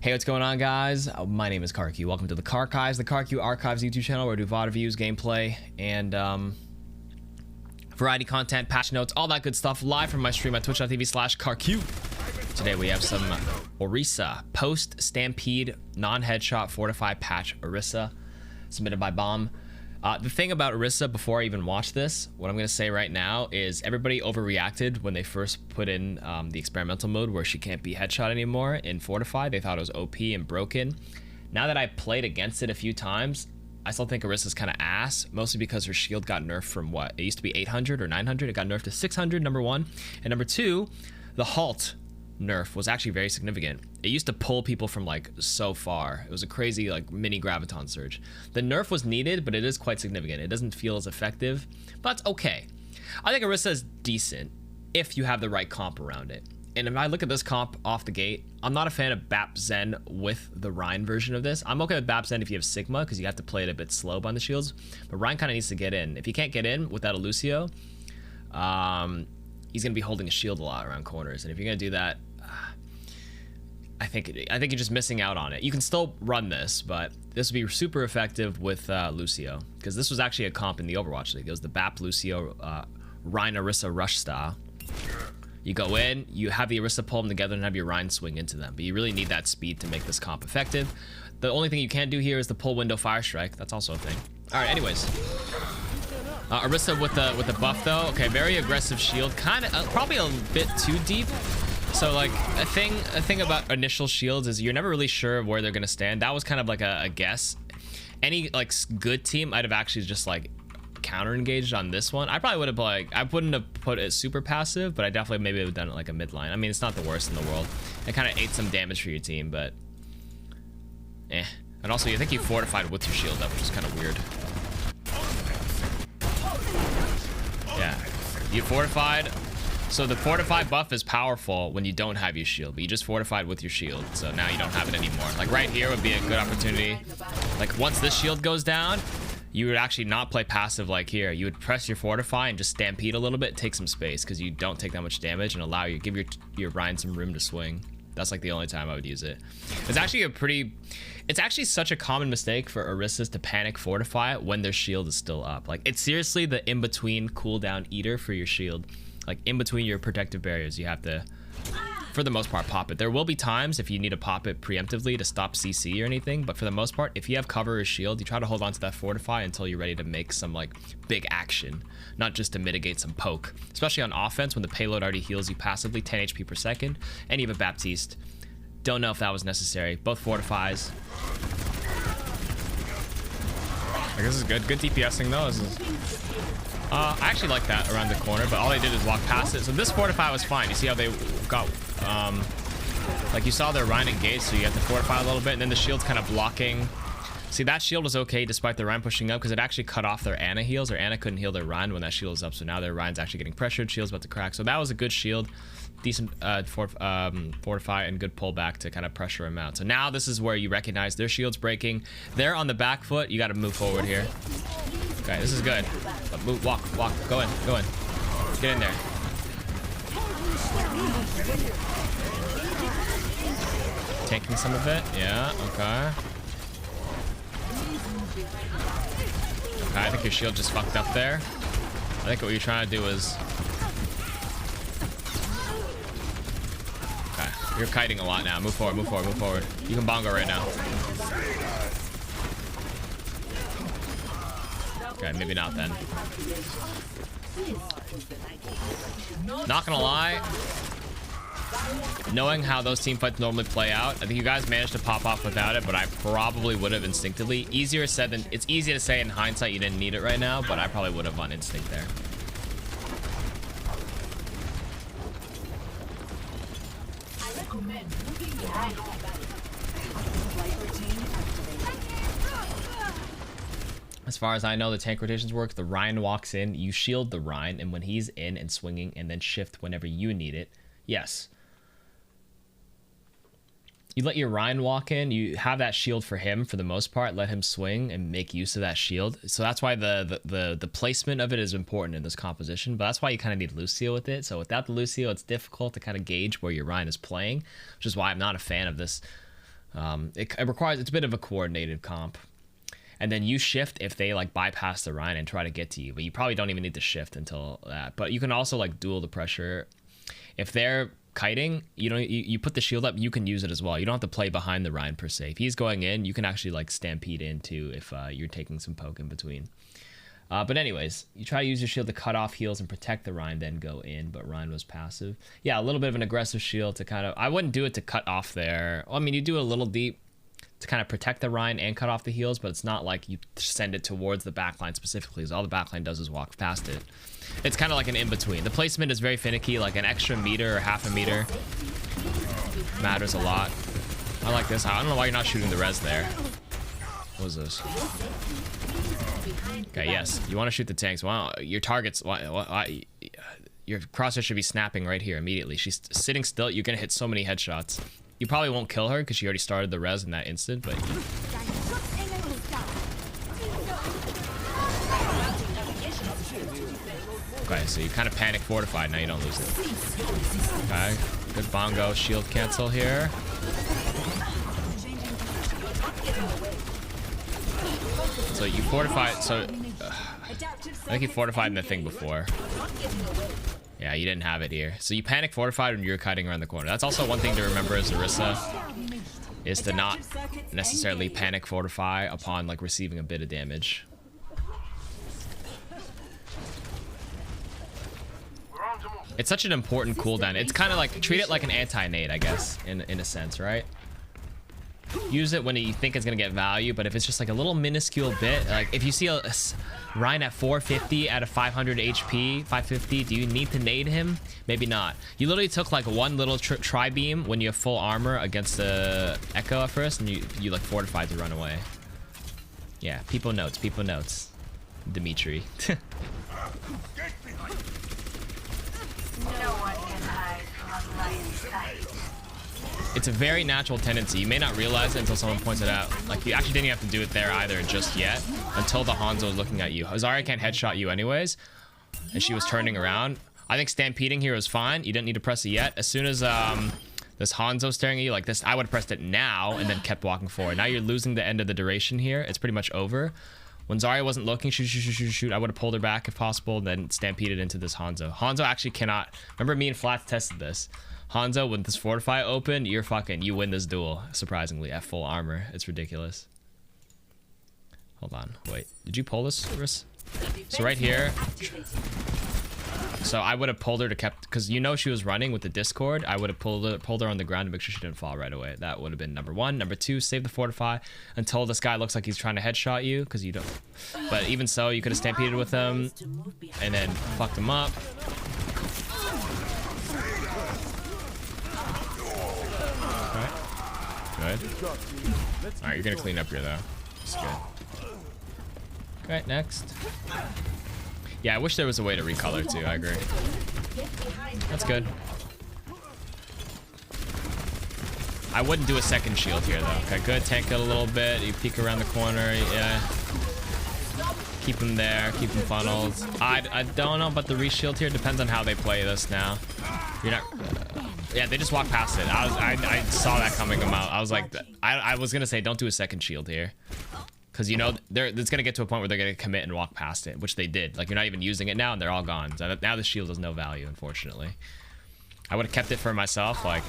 Hey, what's going on, guys? My name is KarQ. Welcome to the KarQ, the KarQ Archives YouTube channel where I do VOD reviews, gameplay, and variety content, patch notes, all that good stuff live from my stream at twitch.tv/KarQ. Today we have some Orisa post-Stampede non-headshot Fortify patch Orisa submitted by Bomb. The thing about Orisa, before I even watch this, what I'm going to say right now is everybody overreacted when they first put in the experimental mode where she can't be headshot anymore in Fortify. They thought it was OP and broken. Now that I played against it a few times, I still think Orisa's kind of ass, mostly because her shield got nerfed from what? It used to be 800 or 900. It got nerfed to 600, number one. And number two, the halt nerf was actually very significant. It used to pull people from like so far. It was a crazy like mini graviton surge. The nerf was needed, but it is quite significant. It doesn't feel as effective, but it's okay. I think Orisa is decent if you have the right comp around it. And if I look at this comp off the gate, I'm not a fan of Bap Zen with the Rhine version of this. I'm okay with Bap Zen if you have Sigma, because you have to play it a bit slow on the shields, but Rhine kind of needs to get in. If he can't get in without a Lucio, he's gonna be holding a shield a lot around corners, and if you're gonna do that, I think you're just missing out on it. You can still run this, but this would be super effective with Lucio, because this was actually a comp in the Overwatch League. It was the Bap Lucio Rhine Orisa rush style. You go in, you have the Orisa pull them together and have your Rhine swing into them, but you really need that speed to make this comp effective. The only thing you can't do here is the pull window fire strike. That's also a thing. All right, anyways. Orisa with the buff though. Okay, very aggressive shield, kind of probably a bit too deep. So like a thing about initial shields is you're never really sure where they're gonna stand. That was kind of like a guess. Any like good team might have actually just like counter engaged on this one. I probably would have like, I wouldn't have put it super passive, but I definitely maybe would have done it like a midline. I mean, it's not the worst in the world. It kind of ate some damage for your team, but eh. And also, you think you fortified with your shield up, which is kind of weird. Yeah, you fortified. So the Fortify buff is powerful when you don't have your shield, but you just fortified with your shield, so now you don't have it anymore. Like right here would be a good opportunity. Like once this shield goes down, you would actually not play passive like here. You would press your Fortify and just stampede a little bit, take some space, because you don't take that much damage, and allow you, give your Rhine some room to swing. That's like the only time I would use it. It's actually it's actually such a common mistake for Orisas to panic Fortify when their shield is still up. Like it's seriously the in-between cooldown eater for your shield. Like in between your protective barriers, you have to, for the most part, pop it. There will be times if you need to pop it preemptively to stop CC or anything, but for the most part, if you have cover or shield, you try to hold on to that Fortify until you're ready to make some like big action, not just to mitigate some poke. Especially on offense when the payload already heals you passively 10 HP per second, and you have a Baptiste. Don't know if that was necessary. Both Fortifies. I guess this is good. Good DPSing though. This is... I actually like that around the corner, but all they did is walk past it. So this Fortify was fine. You see how they got, like you saw their Rhine engaged, so you have to fortify a little bit, and then the shield's kind of blocking. See, that shield was okay despite the Rhine pushing up, because it actually cut off their Ana heals. Their Ana couldn't heal their Rhine when that shield was up, so now their Rhine's actually getting pressured. Shield's about to crack. So that was a good shield. Decent Fortify and good pullback to kind of pressure them out. So now this is where you recognize their shield's breaking. They're on the back foot. You got to move forward here. Okay, this is good. But move, walk, go in. Get in there. Taking some of it, yeah, okay. Okay, I think your shield just fucked up there. I think what you're trying to do is... Okay, you're kiting a lot now. Move forward. You can bongo right now. Okay, maybe not then. Not gonna lie, knowing how those team fights normally play out, I think you guys managed to pop off without it, but I probably would have instinctively. Easier said than, it's easy to say in hindsight you didn't need it right now, but I probably would have on instinct there. As far as I know, the tank rotations work. The Rhine walks in, you shield the Rhine, and when he's in and swinging, and then shift whenever you need it. Yes. You let your Rhine walk in, you have that shield for him for the most part, let him swing and make use of that shield. So that's why the placement of it is important in this composition, but that's why you kind of need Lucio with it. So without the Lucio, it's difficult to kind of gauge where your Rhine is playing, which is why I'm not a fan of this It requires, it's a bit of a coordinated comp. And then you shift if they like bypass the Rhine and try to get to you, but you probably don't even need to shift until that. But you can also like duel the pressure. If they're kiting, you put the shield up, you can use it as well. You don't have to play behind the Rhine per se. If he's going in, you can actually like stampede in too if you're taking some poke in between. But anyways, you try to use your shield to cut off heals and protect the Rhine, then go in, but Rhine was passive. Yeah, a little bit of an aggressive shield to kind of, I wouldn't do it to cut off there. Well, I mean, you do a little deep to kind of protect the Rhine and cut off the heals, but it's not like you send it towards the backline specifically, because all the backline does is walk past it. It's kind of like an in-between. The placement is very finicky, like an extra meter or half a meter matters a lot. I like this. I don't know why you're not shooting the res there. What is this? Okay, yes. You want to shoot the tanks. Wow, your target's... your crosshair should be snapping right here immediately. She's sitting still. You're going to hit so many headshots. You probably won't kill her because she already started the res in that instant, but... Okay, so you kind of panic fortified. Now you don't lose it. Okay, good bongo shield cancel here. So you fortified, so I think you fortified in the thing before. Yeah, you didn't have it here. So you panic fortified when you're kiting around the corner. That's also one thing to remember as Orisa, is to not necessarily panic fortify upon like receiving a bit of damage. It's such an important cooldown. It's kind of like, treat it like an anti-nade, I guess, in a sense, right? Use it when you think it's gonna get value, but if it's just like a little minuscule bit, like if you see a Rhine at 450 out of 500 HP, 550, do you need to nade him? Maybe not. You literally took like one little tri-beam when you have full armor against the Echo at first, and you like fortified to run away. Yeah, people notes, Dimitri. No one can hide from a lion's sight. It's a very natural tendency. You may not realize it until someone points it out. Like, you actually didn't have to do it there either just yet, until the Hanzo was looking at you. Zarya can't headshot you anyways, and she was turning around. I think stampeding here was fine. You didn't need to press it yet. As soon as this Hanzo staring at you like this, I would have pressed it now and then kept walking forward. Now you're losing the end of the duration here. It's pretty much over. When Zarya wasn't looking, shoot, I would have pulled her back if possible, then stampeded into this Hanzo. Hanzo actually cannot... Remember, me and Flats tested this. Hanzo, with this Fortify open, you win this duel, surprisingly, at full armor. It's ridiculous. Hold on, wait. Did you pull this, Riss? So right here... So I would have pulled her to kept... Because you know she was running with the Discord. I would have pulled her on the ground to make sure she didn't fall right away. That would have been number one. Number two, save the Fortify until this guy looks like he's trying to headshot you, because you don't... But even so, you could have stampeded with him and then fucked him up. Good. Alright, you're gonna clean up here though. That's good. Okay, next. Yeah, I wish there was a way to recolor too, I agree. That's good. I wouldn't do a second shield here though. Okay, good. Tank it a little bit. You peek around the corner, yeah. Keep him there, keep him funneled. I don't know about the reshield here. Depends on how they play this now. You're not... yeah, they just walked past it. I saw that coming out. I was like, I was gonna say don't do a second shield here, because you know it's gonna get to a point where they're gonna commit and walk past it, which they did. Like, you're not even using it now, and they're all gone. So now the shield has no value, unfortunately. I would have kept it for myself, like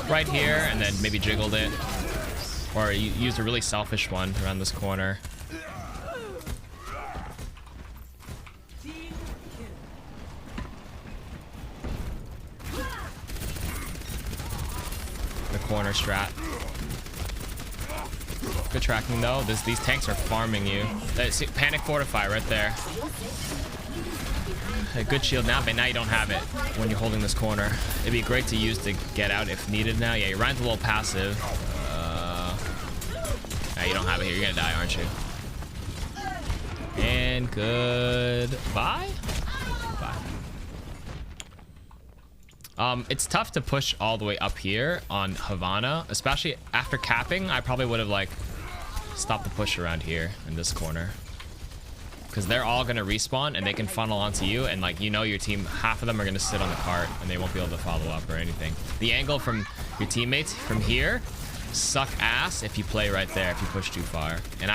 right here, and then maybe jiggled it, or you used a really selfish one around this corner. Corner strat. Good tracking though. These tanks are farming you. See, panic fortify right there. A good shield now, but now you don't have it when you're holding this corner. It'd be great to use to get out if needed now. Yeah, your Rhine's a little passive. Nah, you don't have it here. You're gonna die, aren't you? And goodbye. It's tough to push all the way up here on Havana, especially after capping. I probably would have like stopped the push around here in this corner, because they're all gonna respawn and they can funnel onto you, and like, you know, your team, half of them are gonna sit on the cart and they won't be able to follow up or anything. The angle from your teammates from here suck ass if you play right there, if you push too far. And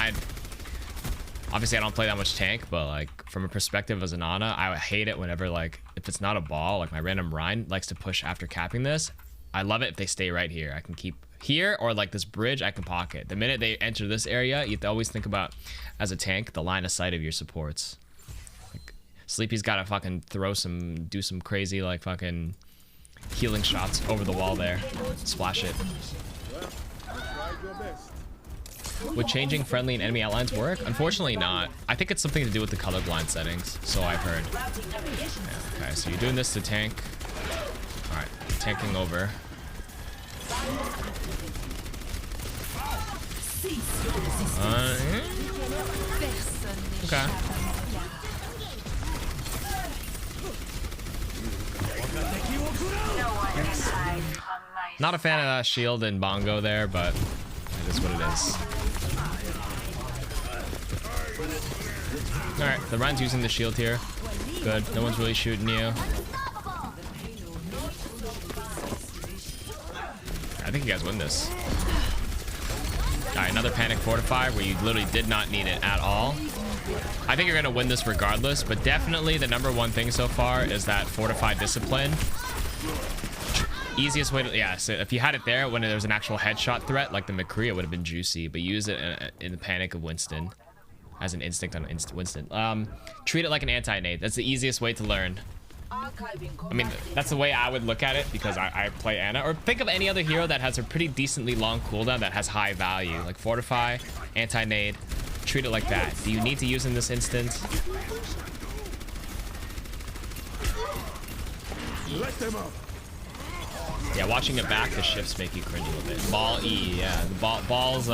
obviously I don't play that much tank, but like from a perspective as an Ana, I would hate it whenever like if it's not a ball, like my random Rhine likes to push after capping this. I love it if they stay right here. I can keep here, or like this bridge I can pocket. The minute they enter this area, you have to always think about, as a tank, the line of sight of your supports. Like Sleepy's gotta fucking do some crazy like fucking healing shots over the wall there. Splash it. Would changing friendly and enemy outlines work? Unfortunately not. I think it's something to do with the colorblind settings, so I've heard. Yeah, okay, so you're doing this to tank. Alright, tanking over. Okay. Not a fan of that shield and bongo there, but it is what it is. Alright, the Rhine's using the shield here. Good. No one's really shooting you. I think you guys win this. Alright, another panic Fortify where you literally did not need it at all. I think you're going to win this regardless, but definitely the number one thing so far is that Fortify discipline. Easiest way to, yeah, so if you had it there when there was an actual headshot threat like the McCree, it would have been juicy, but use it in the panic of Winston as an instinct on Winston. Treat it like an anti-nade. That's the easiest way to learn. I mean, that's the way I would look at it because I play Ana. Or think of any other hero that has a pretty decently long cooldown that has high value, like Fortify, anti-nade. Treat it like that. Do you need to use in this instance? Let them up. Yeah, watching it back, the shifts make you cringe a little bit. Ball E, yeah, the ball's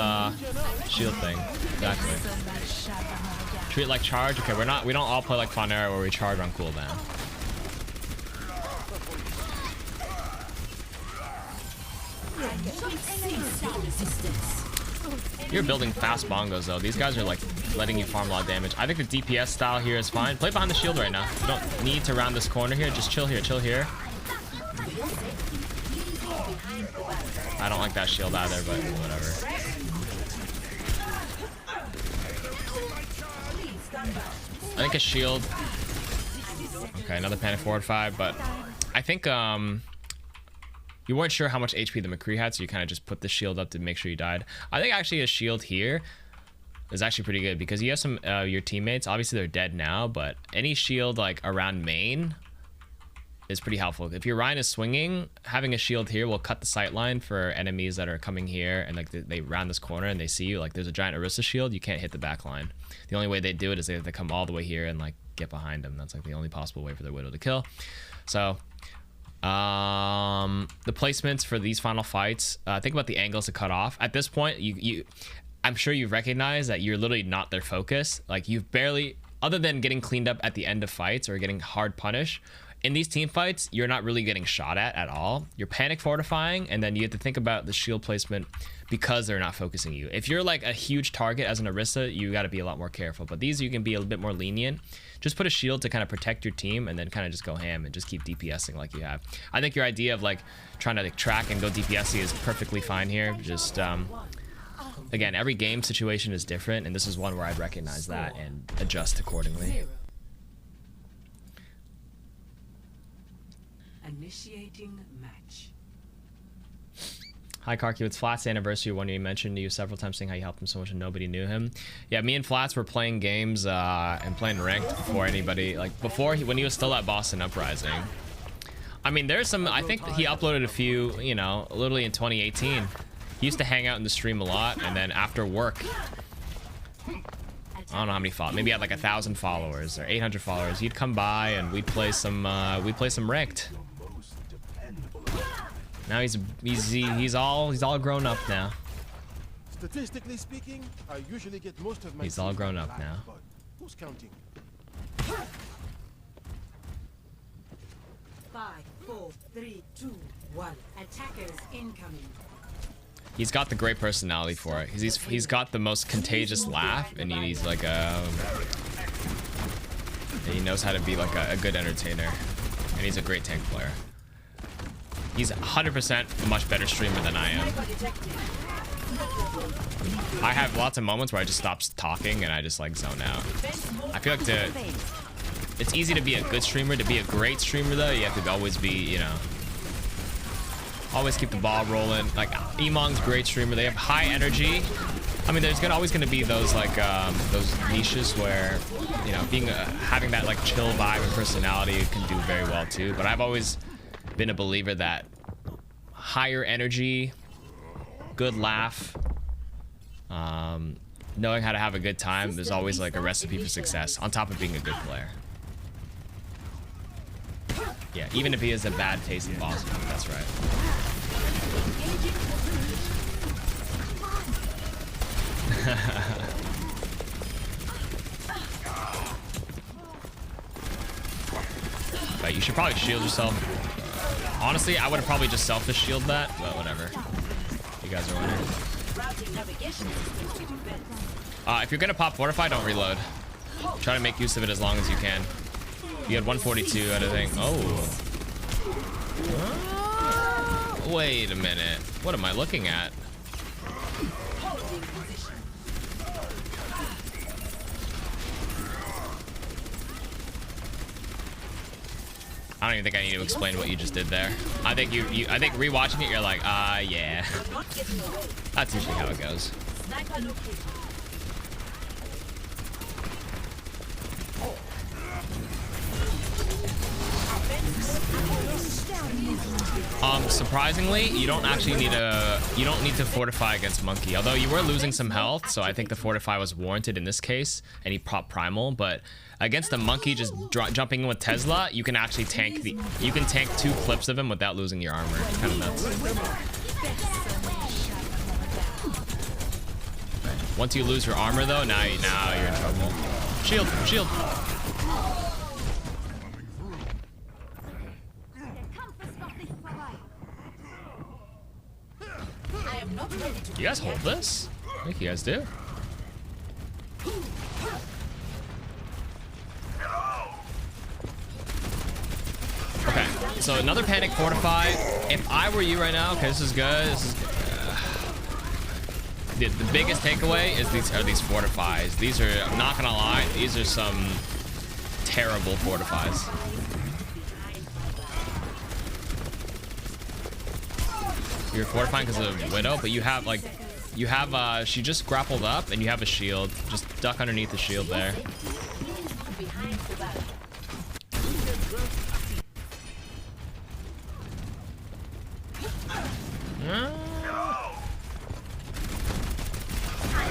shield thing. Exactly. Treat it like charge. Okay, we don't all play like Fonera where we charge on cooldown. You're building fast bongos though. These guys are like letting you farm a lot of damage. I think the DPS style here is fine. Play behind the shield right now. You don't need to round this corner here. Just chill here, chill here. I don't like that shield either, but whatever. I think a shield. Okay, another panic Fortify, but I think you weren't sure how much HP the McCree had, so you kind of just put the shield up to make sure you died. I think actually a shield here is actually pretty good because you have some your teammates. Obviously they're dead now, but any shield like around main is pretty helpful. If your Rhine is swinging, having a shield here will cut the sight line for enemies that are coming here and like they round this corner and they see you. Like there's a giant Orisa shield, you can't hit the back line. The only way they do it is they have to come all the way here and like get behind them. That's like the only possible way for their Widow to kill. So the placements for these final fights, think about the angles to cut off. At this point, I'm sure you've recognized that you're literally not their focus. Like you've barely, other than getting cleaned up at the end of fights or getting hard punish, in these team fights, you're not really getting shot at all. You're panic fortifying, and then you have to think about the shield placement because they're not focusing you. If you're like a huge target as an Orisa, you got to be a lot more careful. But these, you can be a bit more lenient. Just put a shield to kind of protect your team, and then kind of just go ham and just keep DPSing like you have. I think your idea of like trying to like, track and go DPSing is perfectly fine here. Just again, every game situation is different, and this is one where I'd recognize that and adjust accordingly. Initiating match. Hi KarQ, it's Flat's anniversary. One you mentioned you several times saying how you helped him so much and nobody knew him. Yeah, me and Flats were playing games and playing ranked before anybody, like before when he was still at Boston Uprising. I mean, there's some, I think he uploaded a few, you know, literally in 2018. He used to hang out in the stream a lot, and then after work, I don't know how many followers, maybe he had like 1,000 followers or 800 followers. He'd come by and we'd play some ranked. Now he's all grown up now. Statistically speaking, I usually get most of my He's all grown up now. But who's counting? 5, 4, 3, 2, 1. Attackers incoming. He's got the great personality for it. He's got the most contagious laugh, and he's like and he knows how to be like a good entertainer, and he's a great tank player. He's 100% a much better streamer than I am. I have lots of moments where I just stop talking and I just like zone out. I feel like it's easy to be a good streamer. To be a great streamer though, you have to always be, you know, always keep the ball rolling. Like Emong's great streamer. They have high energy. I mean, there's always gonna be those like those niches where, you know, being having that like chill vibe and personality can do very well too. But I've always been a believer that higher energy, good laugh, knowing how to have a good time is always like a recipe for success, on top of being a good player. Yeah, even if he has a bad taste in boss mode, that's right. But you should probably shield yourself. Honestly, I would have probably just selfish shield that, but whatever. You guys are winning. If you're gonna pop Fortify, don't reload. Try to make use of it as long as you can. You had 142 out of thing. Oh. Wait a minute. What am I looking at? I don't even think I need to explain what you just did there. I think I think rewatching it, you're like, yeah. That's usually how it goes. Surprisingly, you don't actually need to fortify against Monkey. Although you were losing some health, so I think the fortify was warranted in this case, and he popped primal. But against the Monkey just jumping in with Tesla, you can actually tank you can tank 2 clips of him without losing your armor. It's kind of nuts. Once you lose your armor though, now you're in trouble. Shield, shield. You guys hold this? I think you guys do. Okay, so another panic fortify. If I were you right now, okay, this is good. This is, the biggest takeaway is these fortifies. These are, I'm not gonna lie, these are some terrible fortifies. You're fortifying because of Widow, but you have like, she just grappled up and you have a shield. Just duck underneath the shield there.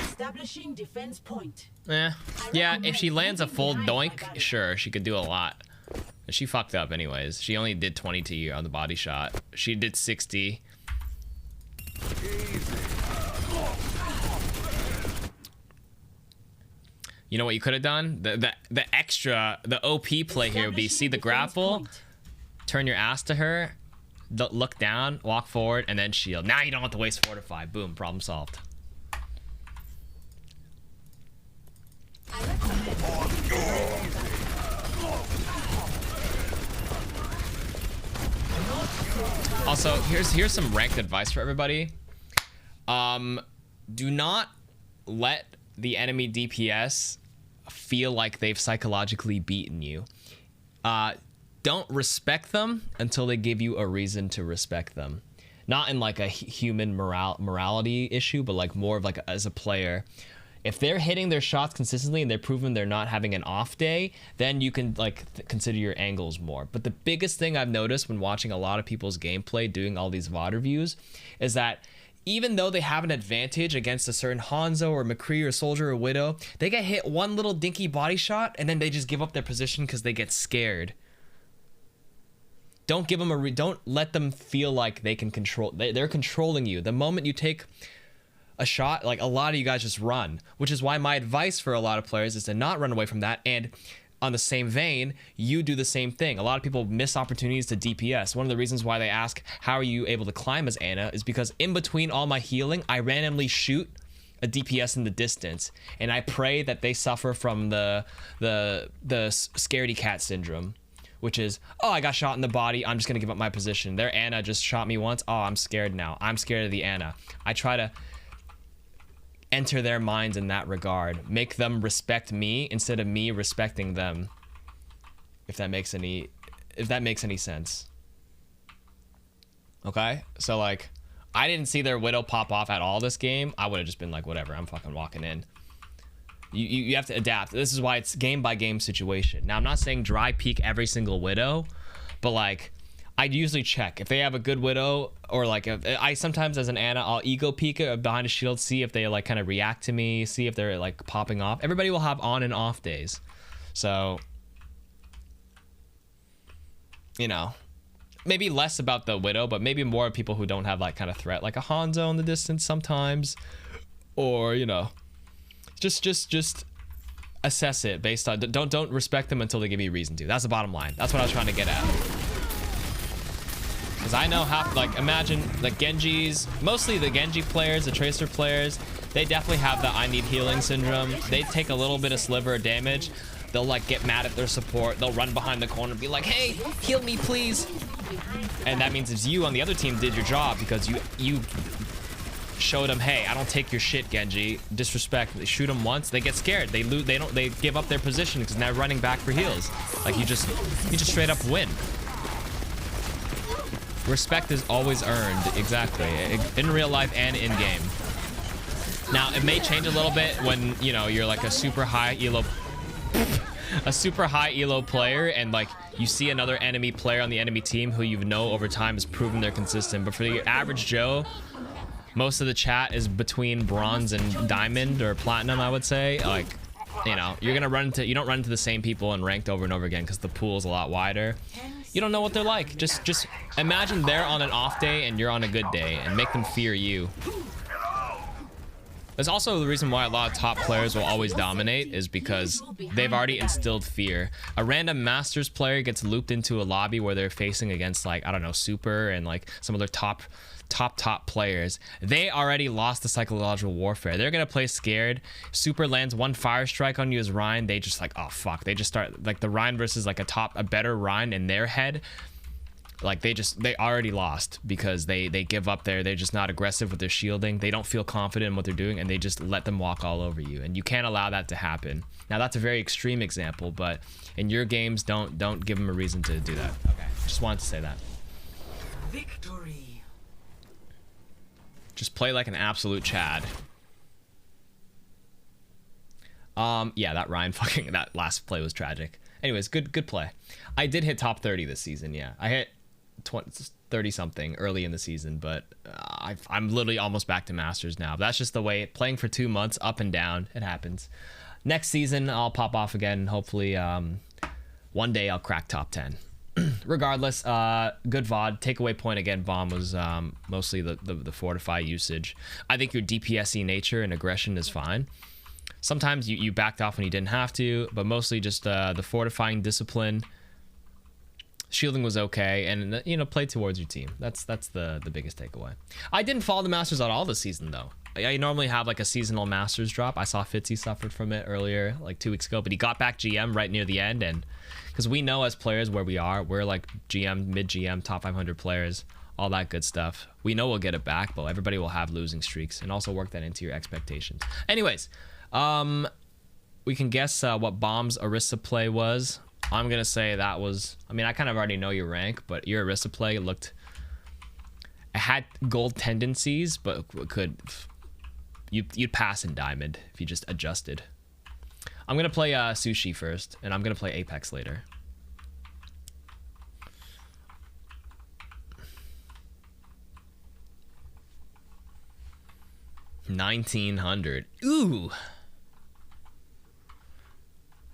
Establishing defense point. Yeah, if she lands a full doink, sure, she could do a lot. She fucked up anyways. She only did 20 to you on the body shot. She did 60. You know what you could have done? The extra, the OP play here would be see the grapple, turn your ass to her, look down, walk forward, and then shield. Now you don't have to waste fortify. Boom, problem solved. Also, here's some ranked advice for everybody. Do not let the enemy DPS feel like they've psychologically beaten you. Don't respect them until they give you a reason to respect them. Not in like a human morality issue, but like more of like as a player. If they're hitting their shots consistently and they're proving they're not having an off day, then you can like consider your angles more. But the biggest thing I've noticed when watching a lot of people's gameplay, doing all these VOD reviews, is that even though they have an advantage against a certain Hanzo or McCree or Soldier or Widow, they get hit one little dinky body shot and then they just give up their position because they get scared. Don't give them don't let them feel like they can control. They're controlling you. The moment you take a shot, like a lot of you guys just run, which is why my advice for a lot of players is to not run away from that. And on the same vein, you do the same thing. A lot of people miss opportunities to DPS. One of the reasons why they ask, how are you able to climb as Ana, is because in between all my healing, I randomly shoot a DPS in the distance, and I pray that they suffer from the scaredy cat syndrome, which is, oh, I got shot in the body, I'm just gonna give up my position. Their Ana just shot me once, oh, I'm scared now. I'm scared of the Ana. I try to enter their minds in that regard, make them respect me instead of me respecting them. If that makes any sense. Okay, so like, I didn't see their Widow pop off at all this game. I would have just been like, whatever, I'm fucking walking in. You have to adapt. This is why it's game by game situation. Now, I'm not saying dry peek every single Widow, but like, I'd usually check if they have a good Widow, or like if I sometimes as an Ana, I'll ego peek it behind a shield, see if they like kind of react to me, see if they're like popping off. Everybody will have on and off days, so you know, maybe less about the Widow, but maybe more people who don't have like kind of threat, like a Hanzo in the distance sometimes, or you know, just assess it based on, don't respect them until they give you a reason to. That's the bottom line. That's what I was trying to get at. Because I know how, like, imagine the Genjis, mostly the Genji players, the Tracer players, they definitely have the I need healing syndrome. They take a little bit of sliver of damage, they'll like get mad at their support, they'll run behind the corner and be like, hey, heal me please. And that means if you on the other team did your job, because you showed them, hey, I don't take your shit, Genji. Disrespect. They shoot them once, they get scared. They lose. They give up their position because now running back for heals. Like you just straight up win. Respect is always earned, exactly, in real life and in game. Now it may change a little bit when you know you're like a super high elo player, and like you see another enemy player on the enemy team who you know over time has proven they're consistent. But for the average Joe, most of the chat is between bronze and diamond or platinum, I would say. Like, you know, you don't run into the same people in ranked over and over again because the pool is a lot wider. You don't know what they're like. Just imagine they're on an off day and you're on a good day, and make them fear you. That's also the reason why a lot of top players will always dominate, is because they've already instilled fear. A random Masters player gets looped into a lobby where they're facing against, like, I don't know, Super and like some of their top players. They already lost the psychological warfare. They're gonna play scared. Super lands one fire strike on you as Ryan, they just like, oh fuck, they just start like the Ryan versus like a better Ryan in their head. Like they already lost because they give up there. They're just not aggressive with their shielding. They don't feel confident in what they're doing, and they just let them walk all over you, and you can't allow that to happen. Now that's a very extreme example, but in your games, don't give them a reason to do that. Okay, just wanted to say that. Victory. Just play like an absolute Chad. Yeah, that Ryan that last play was tragic. Anyways, good play. I did hit top 30 this season. Yeah, I hit 30 something early in the season, but I'm literally almost back to Masters now. That's just the way, playing for 2 months, up and down, it happens. Next season, I'll pop off again. Hopefully, one day I'll crack top 10. Regardless, good VOD. Takeaway point again, Bomb, was mostly the Fortify usage. I think your DPSy nature and aggression is fine. Sometimes you backed off when you didn't have to, but mostly just the fortifying discipline. Shielding was okay, and you know, play towards your team. That's the biggest takeaway. I didn't follow the Masters at all this season though. I normally have like a seasonal Masters drop. I saw Fitzy suffered from it earlier, like 2 weeks ago, but he got back GM right near the end, and because we know as players where we are, we're like GM, mid GM, top 500 players, all that good stuff. We know we'll get it back, but everybody will have losing streaks, and also work that into your expectations. Anyways, we can guess what Bomb's Orisa play was. I'm gonna say that was, I mean, I kind of already know your rank, but your Orisa play it had gold tendencies, but you'd pass in diamond if you just adjusted. I'm gonna play Sushi first, and I'm gonna play Apex later. $1,900. Ooh,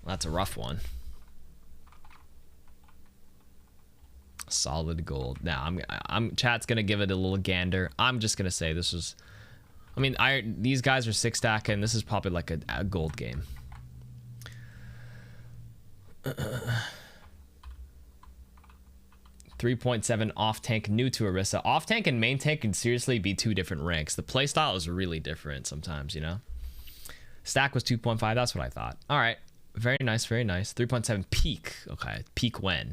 that's a rough one. Solid gold. Now I'm chat's gonna give it a little gander. I'm just gonna say this was, I mean, these guys are 6 stack, and this is probably like a gold game. 3.7 off tank, new to Orisa. Off tank and main tank can seriously be 2 different ranks. The playstyle is really different sometimes, you know. Stack was 2.5. That's what I thought. All right, very nice, very nice. 3.7 peak. Okay, peak when?